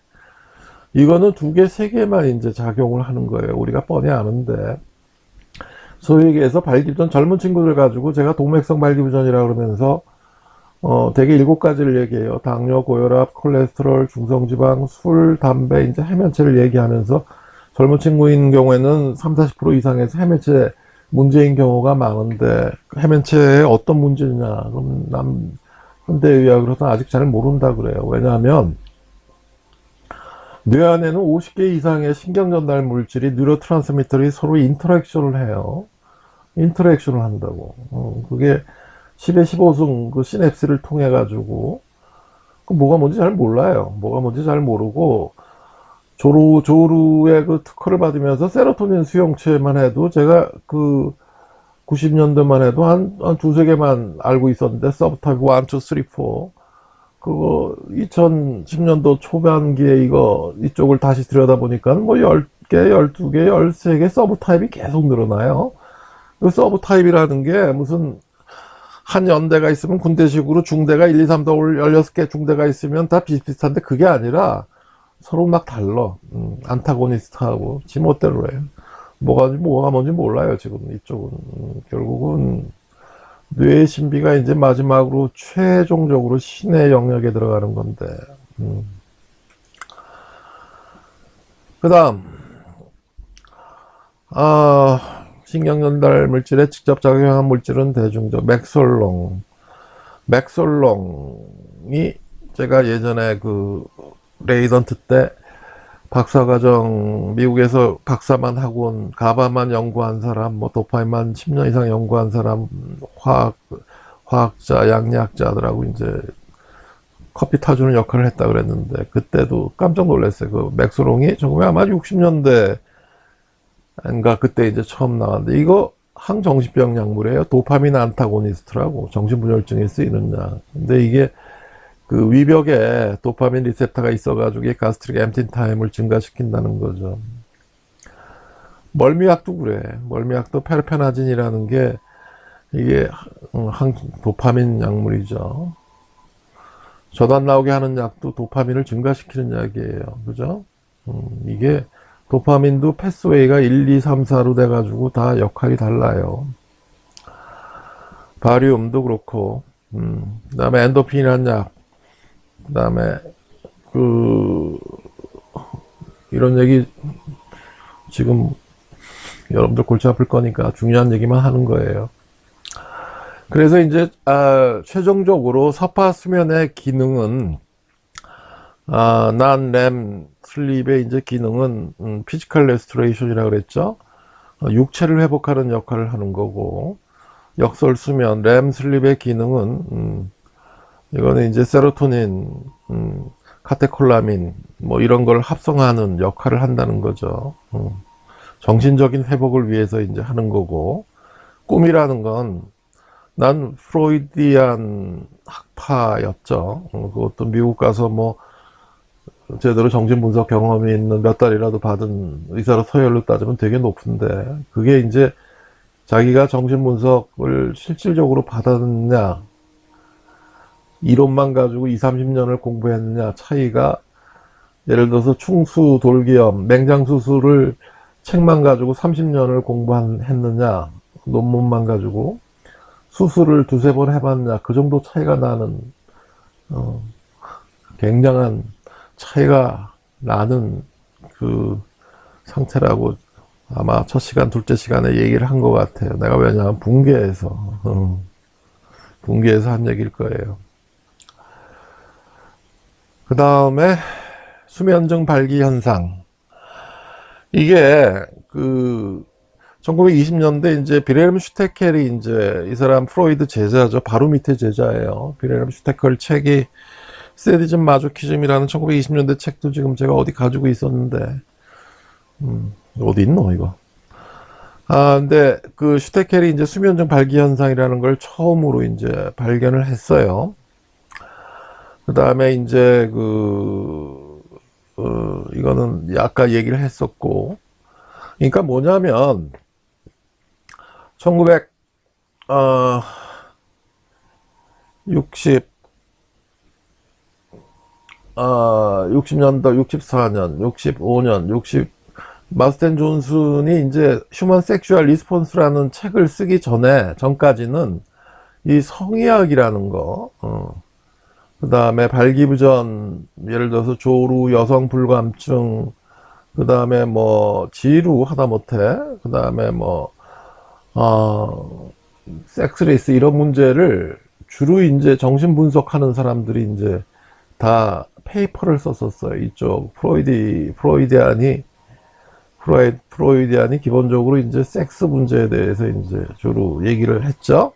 이거는 2개, 3개만 이제 작용을 하는 거예요. 우리가 뻔히 아는데, 소위 얘기해서 발기부전, 젊은 친구들 가지고 제가 동맥성 발기부전이라 그러면서 되게 7가지를 얘기해요. 당뇨, 고혈압, 콜레스테롤, 중성지방, 술, 담배, 이제 해면체를 얘기하면서, 젊은 친구인 경우에는 30~40% 이상에서 해면체 문제인 경우가 많은데, 해면체에 어떤 문제냐? 그럼 현대의학으로서는 아직 잘 모른다 그래요. 왜냐하면 뇌 안에는 50개 이상의 신경 전달 물질이, 뉴로트랜스미터들이 서로 인터랙션을 해요. 인터랙션을 한다고. 그게 10의 15승 그 시냅스를 통해 가지고, 그 뭐가 뭔지 잘 몰라요. 뭐가 뭔지 잘 모르고, 조루의 그 특허를 받으면서 세로토닌 수용체만 해도 제가 그 90년대만 해도 한 2~3개만 알고 있었는데, 서브타입 1, 2, 3, 4. 그거 2010년도 초반기에 이쪽을 다시 들여다보니까 뭐 10개, 12개, 13개 서브타입이 계속 늘어나요. 그 서브타입이라는 게 무슨 한 연대가 있으면 군대식으로 중대가 1, 2, 3, 4, 5, 16개 중대가 있으면 다 비슷비슷한데, 그게 아니라 서로 막 달라. 안타고니스트하고 지멋대로 해요. 뭐가 뭔지 몰라요, 지금 이쪽은. 결국은 뇌의 신비가 이제 마지막으로 최종적으로 신의 영역에 들어가는 건데. 그 다음, 신경전달 물질에 직접 작용하는 물질은 대중적 맥솔롱이 제가 예전에 그 레이던트 때 박사과정 미국에서 박사만 하고 온 가바만 연구한 사람, 뭐 도파민만 10년 이상 연구한 사람, 화학자, 양리학자들하고 이제 커피 타주는 역할을 했다 그랬는데 그때도 깜짝 놀랐어요. 그 맥스롱이 아마 60년대인가 그때 이제 처음 나왔는데 이거 항정신병 약물이에요. 도파민 안타고니스트라고 정신분열증에 쓰이는 약. 근데 이게 그 위벽에 도파민 리셉터가 있어가지고 이게 가스트릭 앰틴 타임을 증가시킨다는 거죠. 멀미약도 그래. 멀미약도 페르페나진이라는 게 이게 도파민 약물이죠. 저단 나오게 하는 약도 도파민을 증가시키는 약이에요. 그죠? 이게 도파민도 패스웨이가 1, 2, 3, 4로 돼가지고 다 역할이 달라요. 바리움도 그렇고, 그 다음에 엔도핀이라는 약, 그 다음에 이런 얘기 지금 여러분들 골치 아플 거니까 중요한 얘기만 하는 거예요. 그래서 이제 최종적으로 서파 수면의 기능은 난렘 슬립의 이제 기능은 피지컬 레스토레이션이라고 그랬죠. 육체를 회복하는 역할을 하는 거고, 역설 수면 렘 슬립의 기능은 이거는 이제 세로토닌, 카테콜라민 뭐 이런 걸 합성하는 역할을 한다는 거죠. 정신적인 회복을 위해서 이제 하는 거고, 꿈이라는 건 난 프로이디안 학파였죠. 그것도 미국 가서 뭐 제대로 정신분석 경험이 있는 몇 달이라도 받은 의사로 서열로 따지면 되게 높은데 그게 이제 자기가 정신분석을 실질적으로 받았느냐 이론만 가지고 20, 30년을 공부했느냐 차이가 예를 들어서 충수, 돌기염, 맹장수술을 책만 가지고 30년을 공부했느냐 논문만 가지고 수술을 두세 번 해봤냐 그 정도 차이가 나는 굉장한 차이가 나는 그 상태라고 아마 첫 시간 둘째 시간에 얘기를 한 것 같아요. 내가 왜냐하면 붕괴해서 한 얘기일 거예요. 그 다음에 수면증 발기 현상. 이게 1920년대 이제 비렐름 슈테켈이 이제 이 사람 프로이드 제자죠. 바로 밑에 제자예요. 비렐름 슈테켈 책이 세디즘 마조키즘이라는 1920년대 책도 지금 제가 어디 가지고 있었는데 어디 있노 이거. 근데 그 슈테켈이 이제 수면증 발기 현상이라는 걸 처음으로 이제 발견을 했어요. 그 다음에 이제 이거는 아까 얘기를 했었고, 그러니까 뭐냐면 60년도, 64년, 65년, 마스텐 존슨이 이제 휴먼 섹슈얼 리스폰스라는 책을 쓰기 전까지는 이 성의학이라는 거, 그 다음에 발기부전, 예를 들어서 조루, 여성 불감증, 그 다음에 뭐 지루 하다못해, 그 다음에 뭐 섹스레이스 이런 문제를 주로 이제 정신 분석하는 사람들이 이제 다 페이퍼를 썼었어요. 이쪽 프로이디안이 기본적으로 이제 섹스 문제에 대해서 이제 주로 얘기를 했죠.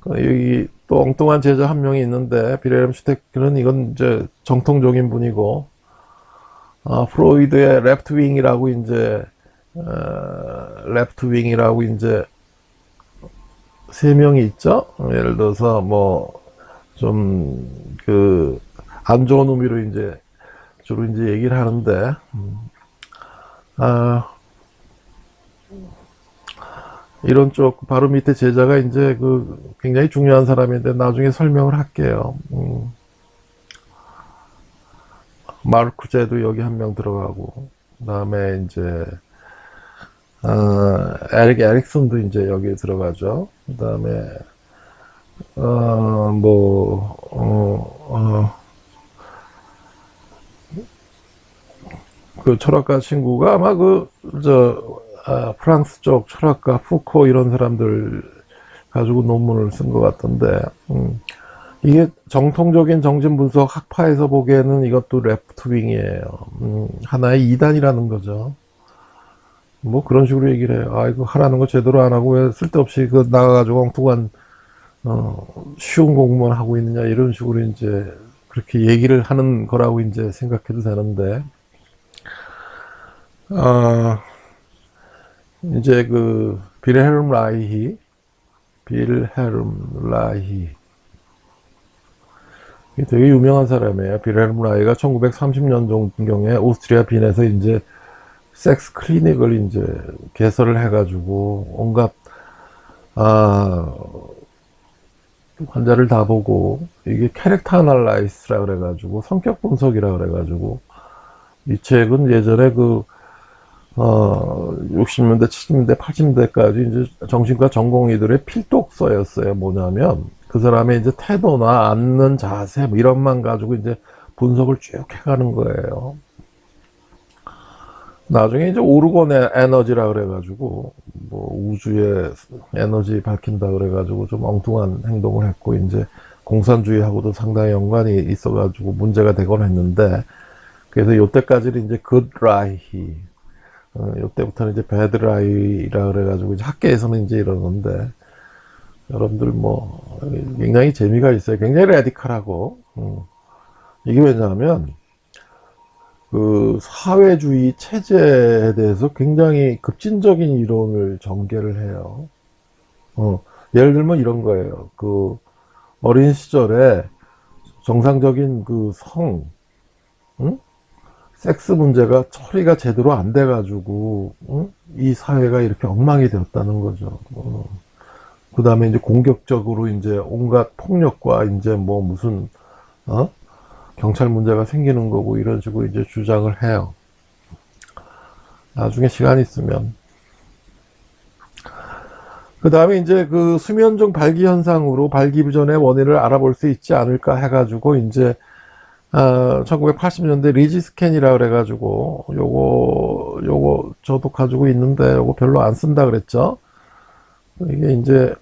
여기 또 엉뚱한 제자 한 명이 있는데 비렐름 슈테켈은 이건 이제 정통적인 분이고, 프로이드의 레프트 윙이라고 이제 세 명이 있죠. 예를 들어서 뭐 좀 안 좋은 의미로 이제 주로 이제 얘기를 하는데, 이런 쪽 바로 밑에 제자가 이제 굉장히 중요한 사람인데 나중에 설명을 할게요. 마르쿠제도 여기 한 명 들어가고, 그 다음에 이제 에릭 에릭슨도 이제 여기에 들어가죠. 그 다음에 그 철학가 친구가 아마 프랑스 쪽 철학가 푸코 이런 사람들 가지고 논문을 쓴 것 같던데, 이게 정통적인 정신분석 학파에서 보기에는 이것도 레프트윙이에요. 하나의 이단이라는 거죠. 뭐 그런 식으로 얘기를 해요. 아, 이거 하라는 거 제대로 안 하고 왜 쓸데없이 그 나가가지고 엉뚱한, 쉬운 공부만 하고 있느냐, 이런 식으로 이제 그렇게 얘기를 하는 거라고 이제 생각해도 되는데, 아, 이제 그, 빌헬름 라이히. 이게 되게 유명한 사람이에요. 빌헬름 라이가 1930년경에 오스트리아 빈에서 이제 섹스 클리닉을 이제 개설을 해가지고 온갖, 아, 환자를 다 보고, 이게 캐릭터 아날라이스라 그래가지고 성격 분석이라 그래가지고, 이 책은 예전에 그 60년대, 70년대, 80년대까지 이제 정신과 전공의들의 필독서였어요. 뭐냐면 그 사람의 이제 태도나 앉는 자세 뭐 이런만 가지고 이제 분석을 쭉 해가는 거예요. 나중에 이제 오르곤 에너지라 그래가지고 뭐 우주의 에너지 밝힌다 그래가지고 좀 엉뚱한 행동을 했고 이제 공산주의하고도 상당히 연관이 있어가지고 문제가 되곤 했는데, 그래서 요때까지는 이제 굿라이히, 요때부터는 이제 배드라이라 그래가지고 이제 학계에서는 이제 이러는데, 여러분들 뭐 굉장히 재미가 있어요. 굉장히 레디컬하고, 이게 왜냐하면 그 사회주의 체제에 대해서 굉장히 급진적인 이론을 전개를 해요. 예를 들면 이런 거예요. 그 어린 시절에 정상적인 그 응? 섹스 문제가 처리가 제대로 안 돼가지고, 이 사회가 이렇게 엉망이 되었다는 거죠. 그 다음에 이제 공격적으로 이제 온갖 폭력과 이제 뭐 무슨, 경찰 문제가 생기는 거고 이런 식으로 이제 주장을 해요. 나중에 시간 있으면. 그 다음에 이제 그 수면종 발기 현상으로 발기부전의 원인을 알아볼 수 있지 않을까 해가지고 이제 1980년대 리지스캔이라 그래가지고 요거 저도 가지고 있는데 요거 별로 안 쓴다 그랬죠. 이게 이제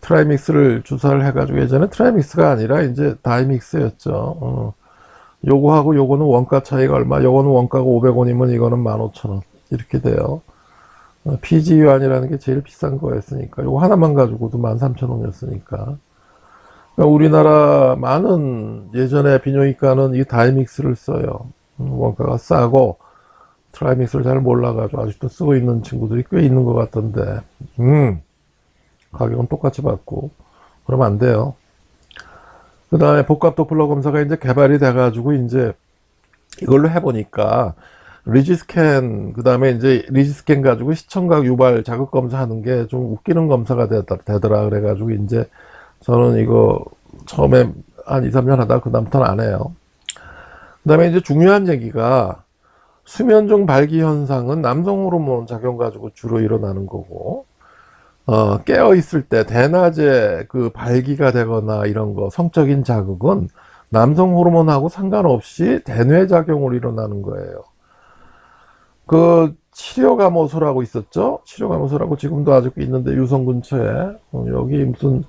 트라이믹스를 주사를 해가지고, 예전에 트라이믹스가 아니라 이제 다이믹스였죠. 요거하고 요거는 원가 차이가 얼마, 요거는 원가가 500원이면 이거는 15,000원 이렇게 돼요. PG유안이라는 게 제일 비싼 거였으니까 요거 하나만 가지고도 13,000원이었으니까. 그러니까 우리나라 많은 예전에 비뇨기과는 이 다이믹스를 써요. 원가가 싸고 트라이믹스를 잘 몰라가지고 아직도 쓰고 있는 친구들이 꽤 있는 것 같던데, 가격은 똑같이 받고 그러면 안 돼요. 그 다음에 복합 도플러 검사가 이제 개발이 돼가지고 이제 이걸로 해보니까 리지스캔, 그 다음에 이제 리지스캔 가지고 시청각 유발 자극 검사하는 게 좀 웃기는 검사가 되더라 그래가지고 이제 저는 이거 처음에 한 2, 3년 하다가 그 다음부터는 안 해요. 그 다음에 이제 중요한 얘기가, 수면종 발기 현상은 남성 호르몬 작용 가지고 주로 일어나는 거고, 깨어 있을 때 대낮에 그 발기가 되거나 이런 거, 성적인 자극은 남성 호르몬하고 상관없이 대뇌 작용으로 일어나는 거예요. 그 치료감호소라고 있었죠? 치료감호소라고 지금도 아직도 있는데, 유성 근처에 여기 무슨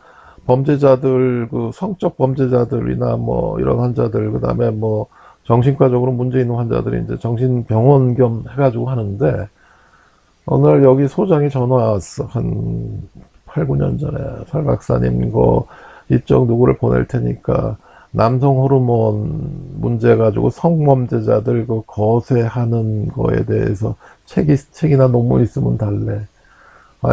범죄자들, 그 성적 범죄자들이나 뭐 이런 환자들, 그 다음에 뭐 정신과적으로 문제 있는 환자들이 이제 정신병원 겸 해가지고 하는데, 어느 날 여기 소장이 전화 왔어. 한 8, 9년 전에. 설 박사님, 이쪽 누구를 보낼 테니까 남성 호르몬 문제 가지고 성범죄자들 그 거세하는 거에 대해서 책이나 논문 있으면 달래.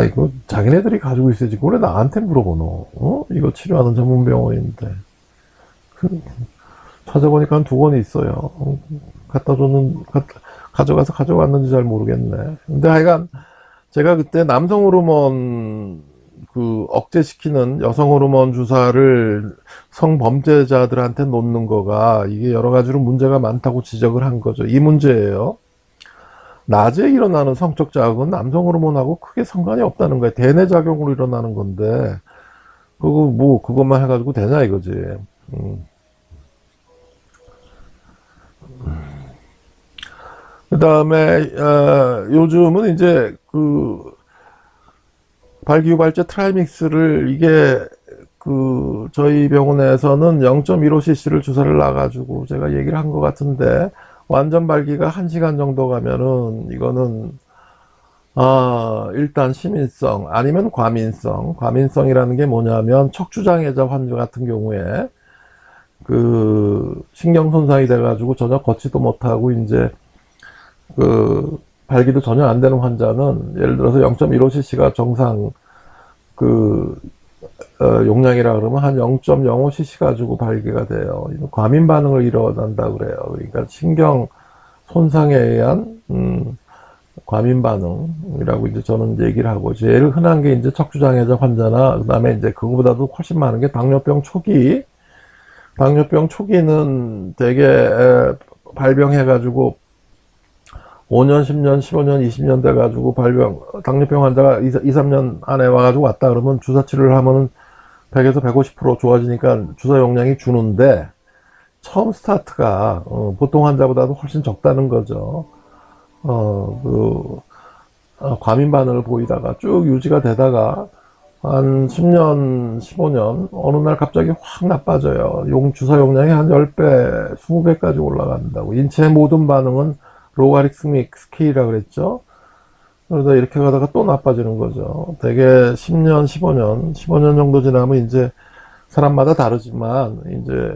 이거 자기네들이 가지고 있어야지. 왜 나한테 물어보노? 이거 치료하는 전문 병원인데. 찾아보니까 한 2권이 있어요. 가져갔는지 잘 모르겠네. 근데 하여간, 제가 그때 남성 호르몬 억제시키는 여성 호르몬 주사를 성범죄자들한테 놓는 거가 이게 여러 가지로 문제가 많다고 지적을 한 거죠. 이 문제예요. 낮에 일어나는 성적 자극은 남성 호르몬하고 크게 상관이 없다는 거예요. 대뇌 작용으로 일어나는 건데, 그것만 해가지고 되냐 이거지. 그 다음에 요즘은 이제 발기유발제 트라이믹스를 이게 저희 병원에서는 0.15cc를 주사를 놔가지고 제가 얘기를 한 것 같은데, 완전 발기가 1시간 정도 가면은, 이거는, 일단 시민성, 아니면 과민성. 과민성이라는 게 뭐냐면, 척추장애자 환자 같은 경우에, 신경 손상이 돼가지고 전혀 걷지도 못하고, 이제, 발기도 전혀 안 되는 환자는, 예를 들어서 0.15cc가 정상, 용량이라 그러면 한 0.05cc 가지고 발기가 돼요. 과민 반응을 일어난다 그래요. 그러니까 신경 손상에 의한 과민 반응이라고 이제 저는 얘기를 하고, 제일 흔한 게 이제 척추장애자 환자나, 그다음에 이제 그거보다도 훨씬 많은 게 당뇨병 초기. 당뇨병 초기는 되게 발병해가지고 5년, 10년, 15년, 20년 돼가지고 당뇨병 환자가 2, 3년 안에 와가지고 왔다 그러면 주사 치료를 하면은 100에서 150% 좋아지니까 주사 용량이 주는데, 처음 스타트가, 보통 환자보다도 훨씬 적다는 거죠. 과민 반응을 보이다가 쭉 유지가 되다가, 한 10년, 15년, 어느 날 갑자기 확 나빠져요. 주사 용량이 한 10배, 20배까지 올라간다고. 인체의 모든 반응은 로가리스믹 스케일이라 그랬죠. 그러다 이렇게 가다가 또 나빠지는 거죠. 되게 10년, 15년 정도 지나면 이제 사람마다 다르지만 이제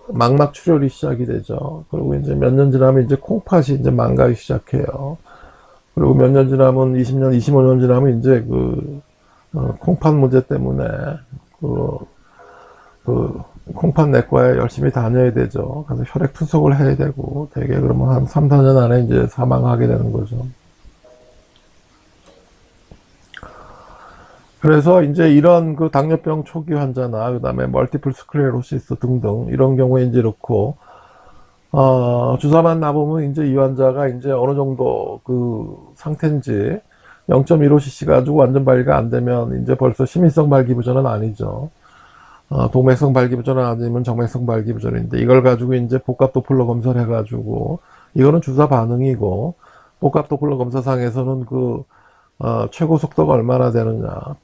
망막 출혈이 시작이 되죠. 그리고 이제 몇 년 지나면 이제 콩팥이 이제 망가기 시작해요. 그리고 몇 년 지나면 20년, 25년 지나면 이제 콩팥 문제 때문에 콩팥 내과에 열심히 다녀야 되죠. 그래서 혈액 투석을 해야 되고, 되게 그러면 한 3, 4년 안에 이제 사망하게 되는 거죠. 그래서 이제 이런 당뇨병 초기 환자나, 그 다음에 멀티플 스클레로시스 등등, 이런 경우에 이제 이렇고, 주사만 놔보면 이제 이 환자가 이제 어느 정도 상태인지, 0.15cc 가지고 완전 발기가 안 되면 이제 벌써 시민성 발기부전은 아니죠. 동맥성 발기부전은 아니면 정맥성 발기부전인데, 이걸 가지고 이제 복합 도플러 검사를 해가지고, 이거는 주사 반응이고, 복합 도플러 검사상에서는 최고 속도가 얼마나 되느냐,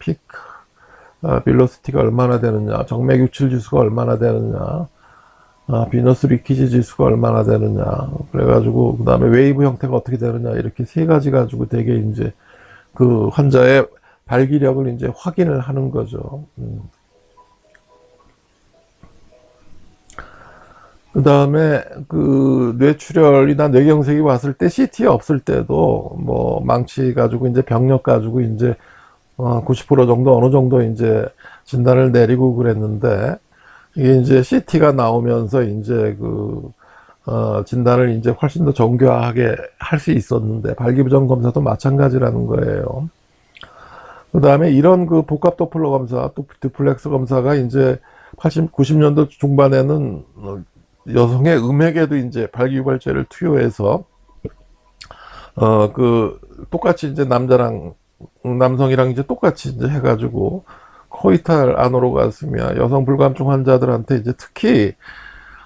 빌로시티가 얼마나 되느냐, 정맥 유출 지수가 얼마나 되느냐, 비너스 리키지 지수가 얼마나 되느냐, 그래가지고, 그 다음에 웨이브 형태가 어떻게 되느냐, 이렇게 세 가지 가지고 되게 이제 환자의 발기력을 이제 확인을 하는 거죠. 그 다음에 뇌출혈이나 뇌경색이 왔을 때, CT 없을 때도 뭐 망치 가지고 이제 병력 가지고 이제 90% 정도 어느 정도 이제 진단을 내리고 그랬는데, 이게 이제 CT가 나오면서 이제 진단을 이제 훨씬 더 정교하게 할 수 있었는데, 발기부전 검사도 마찬가지라는 거예요. 그 다음에 이런 복합 도플러 검사, 또 듀플렉스 검사가 이제 90년도 중반에는 여성의 음액에도 이제 발기유발제를 투여해서, 똑같이 이제 남성이랑 이제 똑같이 이제 해가지고, 코이탈 아노로가스미아, 여성 불감증 환자들한테 이제 특히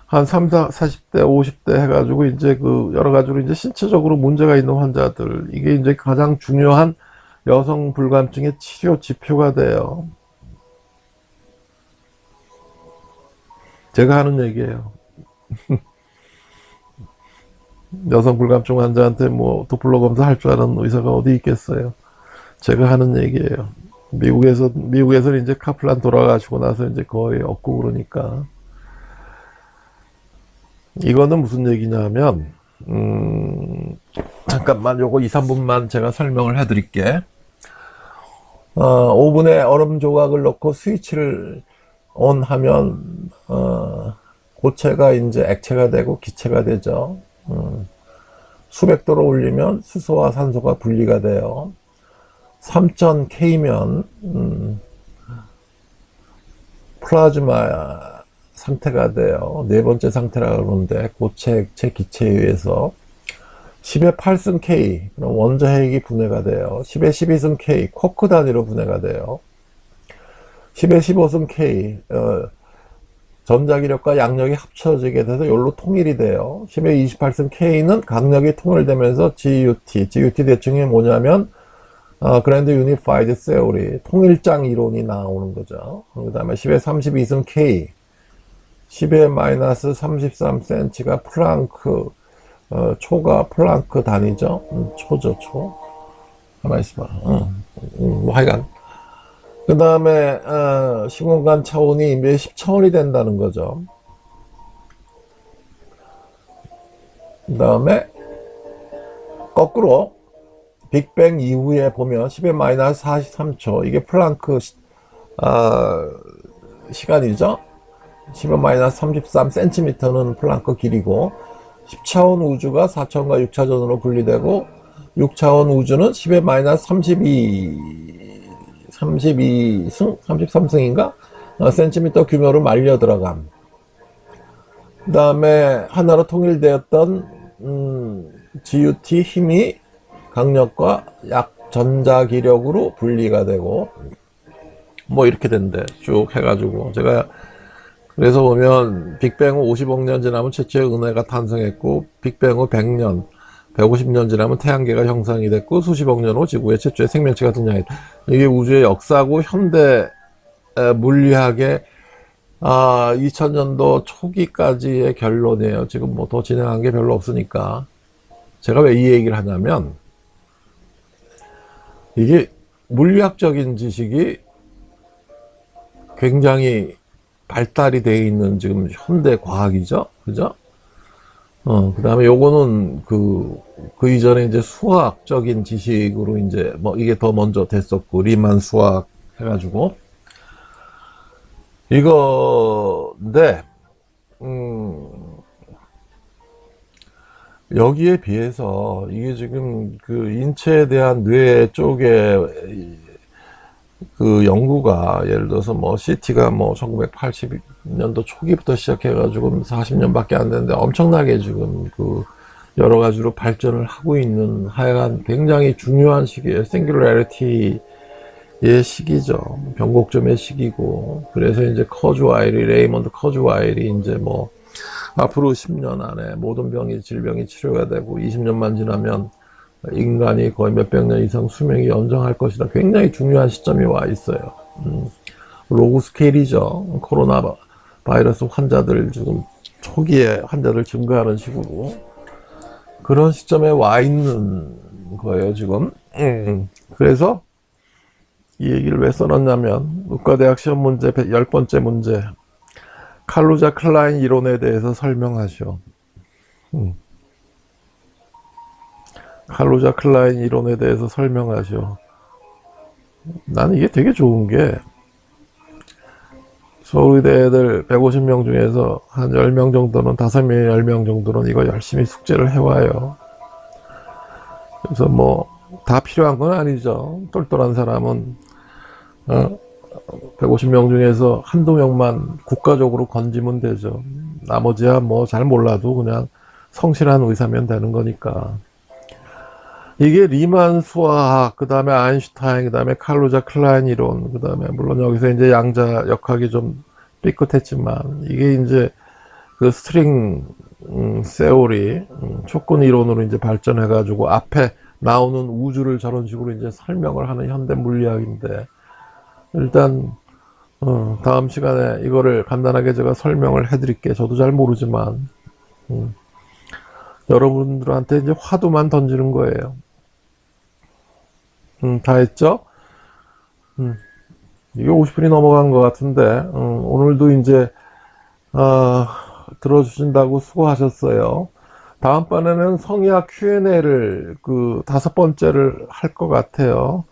한 40대, 50대 해가지고 이제 여러 가지로 이제 신체적으로 문제가 있는 환자들, 이게 이제 가장 중요한 여성 불감증의 치료 지표가 돼요. 제가 하는 얘기예요. 여성 불감증 환자한테 뭐 도플러 검사 할 줄 아는 의사가 어디 있겠어요. 제가 하는 얘기예요. 미국에서 이제 카플란 돌아가시고 나서 이제 거의 없고 그러니까. 이거는 무슨 얘기냐면, 잠깐만 요거 2, 3분만 제가 설명을 해 드릴게. 오븐에 얼음 조각을 넣고 스위치를 ON 하면, 고체가 이제 액체가 되고 기체가 되죠. 수백 도로 올리면 수소와 산소가 분리가 돼요. 3000K면 플라즈마 상태가 돼요. 네 번째 상태라고 그러는데, 고체, 액체, 기체에 의해서 10의 8승 K, 그럼 원자핵이 분해가 돼요. 10의 12승 K, 쿼크 단위로 분해가 돼요. 10의 15승 K, 전자기력과 양력이 합쳐지게 돼서 열로 통일이 돼요. 10의 28승 K는 강력이 통일되면서 GUT 대칭이 뭐냐면 그랜드 유니파이드 세오리, 통일장 이론이 나오는 거죠. 그 다음에 10의 32승 K, 10의 마이너스 33cm가 플랑크, 초가 플랑크 단위죠. 초죠, 초. 가만히 있어봐. 뭐 하여간. 그 다음에, 시공간 차원이 몇 10차원이 된다는 거죠. 그 다음에, 거꾸로, 빅뱅 이후에 보면 10의 마이너스 43초, 이게 플랑크, 시간이죠. 10의 마이너스 33cm는 플랑크 길이고, 10차원 우주가 4차원과 6차원으로 분리되고, 6차원 우주는 10의 마이너스 33승인가? 센티미터 규모로 말려 들어감. 그 다음에 하나로 통일되었던 GUT 힘이 강력과 약 전자기력으로 분리가 되고, 뭐 이렇게 된대. 쭉 해가지고. 제가 그래서 보면 빅뱅 후 50억 년 지나면 최초의 은하가 탄생했고, 빅뱅 후 100년, 150년 지나면 태양계가 형성이 됐고, 수십억 년 후 지구에 최초의 생명체가 등장했다. 이게 우주의 역사고 현대 물리학의 2000년도 초기까지의 결론이에요. 지금 뭐 더 진행한 게 별로 없으니까. 제가 왜 이 얘기를 하냐면, 이게 물리학적인 지식이 굉장히 발달이 되어 있는 지금 현대 과학이죠. 그죠? 그 다음에 요거는 그 이전에 이제 수학적인 지식으로 이제 뭐 이게 더 먼저 됐었고, 리만 수학 해가지고. 이거인데, 여기에 비해서 이게 지금 그 인체에 대한 뇌 쪽에 그 연구가 예를 들어서 뭐 CT가 뭐 1980년도 초기부터 시작해가지고 40년밖에 안 됐는데 엄청나게 지금 그 여러 가지로 발전을 하고 있는 하여간 굉장히 중요한 시기예요. 싱귤라리티의 시기죠. 변곡점의 시기고. 그래서 이제 레이먼드 커즈와일이 이제 뭐 앞으로 10년 안에 모든 질병이 치료가 되고 20년만 지나면 인간이 거의 몇백 년 이상 수명이 연장할 것이다. 굉장히 중요한 시점이 와 있어요. 로그 스케일이죠. 코로나 바이러스 환자들 지금 초기에 환자들 증가하는 식으로 그런 시점에 와 있는 거예요, 지금. 그래서 이 얘기를 왜 써놨냐면 의과대학 시험 문제 10번째 문제 칼루자 클라인 이론에 대해서 설명하시오. 칼루자 클라인 이론에 대해서 설명하시오. 나는 이게 되게 좋은 게 서울대 애들 150명 중에서 한 10명 정도는 5명, 10명 정도는 이거 열심히 숙제를 해와요. 그래서 뭐 다 필요한 건 아니죠. 똘똘한 사람은 150명 중에서 한두 명만 국가적으로 건지면 되죠. 나머지야 뭐 잘 몰라도 그냥 성실한 의사면 되는 거니까. 이게 리만 수화학, 그 다음에 아인슈타인, 그 다음에 칼루자 클라인 이론, 그 다음에 물론 여기서 이제 양자 역학이 좀 삐끗했지만 이게 이제 그 스트링 세오리, 촉근 이론으로 이제 발전해가지고 앞에 나오는 우주를 저런 식으로 이제 설명을 하는 현대 물리학인데 일단 다음 시간에 이거를 간단하게 제가 설명을 해드릴게요. 저도 잘 모르지만 여러분들한테 이제 화두만 던지는 거예요. 다 했죠? 이게 50분이 넘어간 것 같은데 오늘도 이제 들어주신다고 수고하셨어요. 다음번에는 성의학 Q&A를 그 5번째를 할 것 같아요.